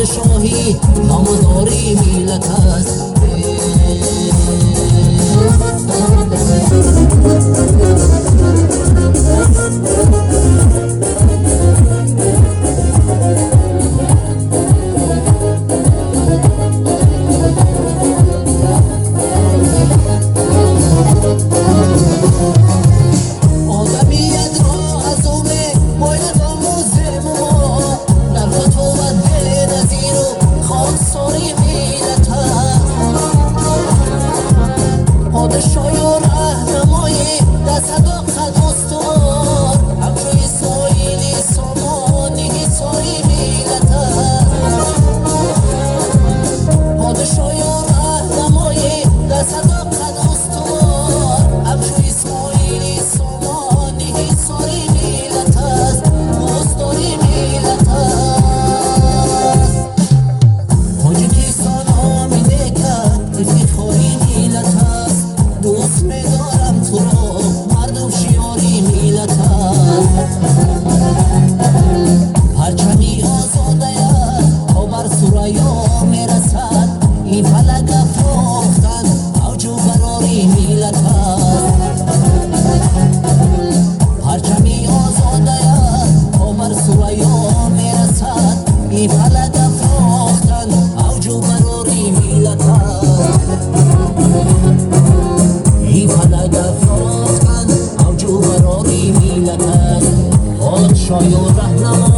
پادشاهی نامداری میلت است. پادشاهی رهنمایی در صداقت استوار همچوی سایلی سامانی سایی میلت است. پادشاهی رهنمایی در صداقت استوار همچوی سایلی سامانی سایی میلت است. مستاری میلت است. حاجی کیسان آمینه کرد افتخاری میلت است. دوست می‌دارم تو رو مردم شیاری میلت است. پرچمی آزاده تا بر ثریا میرسد این فلک افراختن اوج و براری میلت است. پرچمی آزاده تا بر ثریا میرسد این فلک افراختن اوج و براری میلت است. این فلک افراختن اوج و براری میلت است. پادشاهی و رهنما